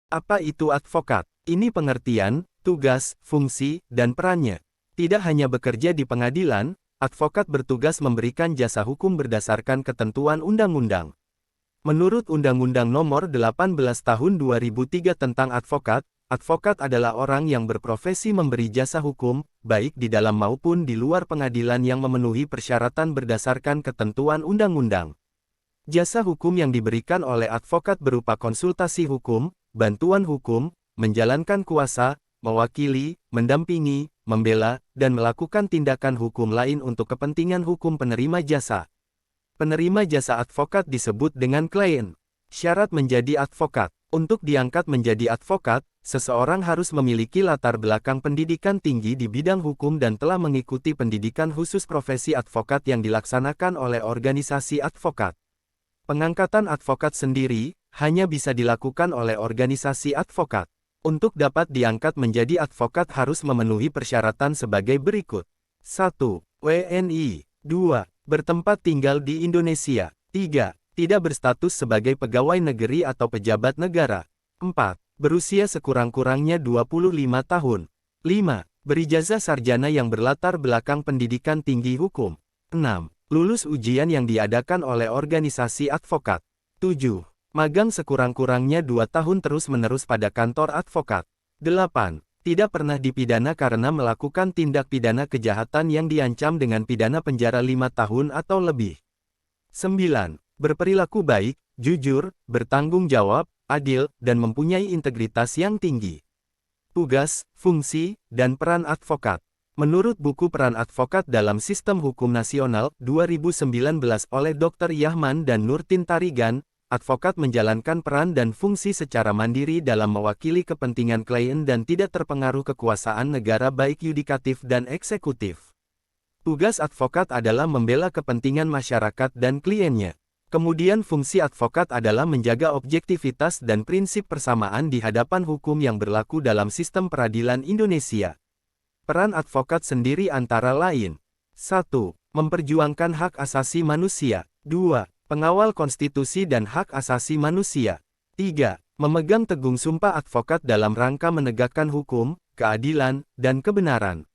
Apa itu advokat? Ini pengertian, tugas, fungsi, dan perannya. Tidak hanya bekerja di pengadilan, advokat bertugas memberikan jasa hukum berdasarkan ketentuan undang-undang. Menurut Undang-Undang Nomor 18 Tahun 2003 tentang advokat, advokat adalah orang yang berprofesi memberi jasa hukum, baik di dalam maupun di luar pengadilan yang memenuhi persyaratan berdasarkan ketentuan undang-undang. Jasa hukum yang diberikan oleh advokat berupa konsultasi hukum, bantuan hukum, menjalankan kuasa, mewakili, mendampingi, membela, dan melakukan tindakan hukum lain untuk kepentingan hukum penerima jasa. Penerima jasa advokat disebut dengan klien. Syarat menjadi advokat. Untuk diangkat menjadi advokat, seseorang harus memiliki latar belakang pendidikan tinggi di bidang hukum dan telah mengikuti pendidikan khusus profesi advokat yang dilaksanakan oleh organisasi advokat. Pengangkatan advokat sendiri hanya bisa dilakukan oleh organisasi advokat. Untuk dapat diangkat menjadi advokat harus memenuhi persyaratan sebagai berikut. 1. WNI. 2. Bertempat tinggal di Indonesia. 3. Tidak berstatus sebagai pegawai negeri atau pejabat negara. 4. Berusia sekurang-kurangnya 25 tahun. 5. Berijazah sarjana yang berlatar belakang pendidikan tinggi hukum. 6. Lulus ujian yang diadakan oleh organisasi advokat. 7. Magang sekurang-kurangnya 2 tahun terus-menerus pada kantor advokat. 8. Tidak pernah dipidana karena melakukan tindak pidana kejahatan yang diancam dengan pidana penjara 5 tahun atau lebih. 9. Berperilaku baik, jujur, bertanggung jawab, adil, dan mempunyai integritas yang tinggi. Tugas, fungsi, dan peran advokat. Menurut buku Peran Advokat dalam Sistem Hukum Nasional 2019 oleh Dr. Yahman dan Nurtin Tarigan, advokat menjalankan peran dan fungsi secara mandiri dalam mewakili kepentingan klien dan tidak terpengaruh kekuasaan negara baik yudikatif dan eksekutif. Tugas advokat adalah membela kepentingan masyarakat dan kliennya. Kemudian fungsi advokat adalah menjaga objektivitas dan prinsip persamaan di hadapan hukum yang berlaku dalam sistem peradilan Indonesia. Peran advokat sendiri antara lain: 1. Memperjuangkan hak asasi manusia. 2. Pengawal konstitusi dan hak asasi manusia. 3. Memegang teguh sumpah advokat dalam rangka menegakkan hukum, keadilan, dan kebenaran.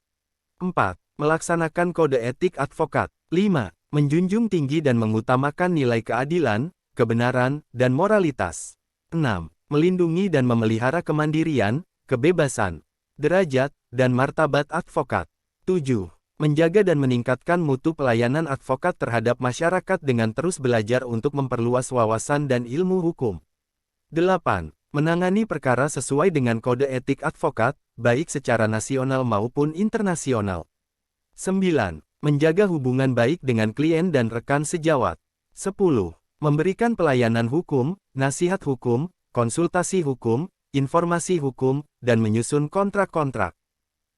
4. Melaksanakan kode etik advokat. 5. Menjunjung tinggi dan mengutamakan nilai keadilan, kebenaran, dan moralitas. 6. Melindungi dan memelihara kemandirian, kebebasan, derajat, dan martabat advokat. 7. Menjaga dan meningkatkan mutu pelayanan advokat terhadap masyarakat dengan terus belajar untuk memperluas wawasan dan ilmu hukum. 8. Menangani perkara sesuai dengan kode etik advokat, baik secara nasional maupun internasional. 9. Menjaga hubungan baik dengan klien dan rekan sejawat. 10. Memberikan pelayanan hukum, nasihat hukum, konsultasi hukum, informasi hukum, dan menyusun kontrak-kontrak.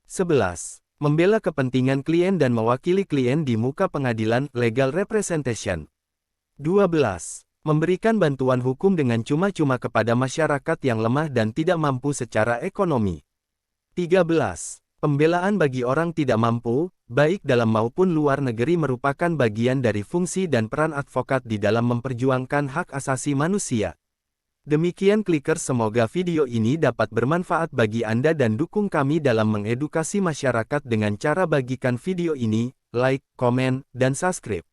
11. Membela kepentingan klien dan mewakili klien di muka pengadilan, legal representation. 12. Memberikan bantuan hukum dengan cuma-cuma kepada masyarakat yang lemah dan tidak mampu secara ekonomi. 13. Pembelaan bagi orang tidak mampu, baik dalam maupun luar negeri merupakan bagian dari fungsi dan peran advokat di dalam memperjuangkan hak asasi manusia. Demikian Clickers, semoga video ini dapat bermanfaat bagi Anda dan dukung kami dalam mengedukasi masyarakat dengan cara bagikan video ini, like, komen, dan subscribe.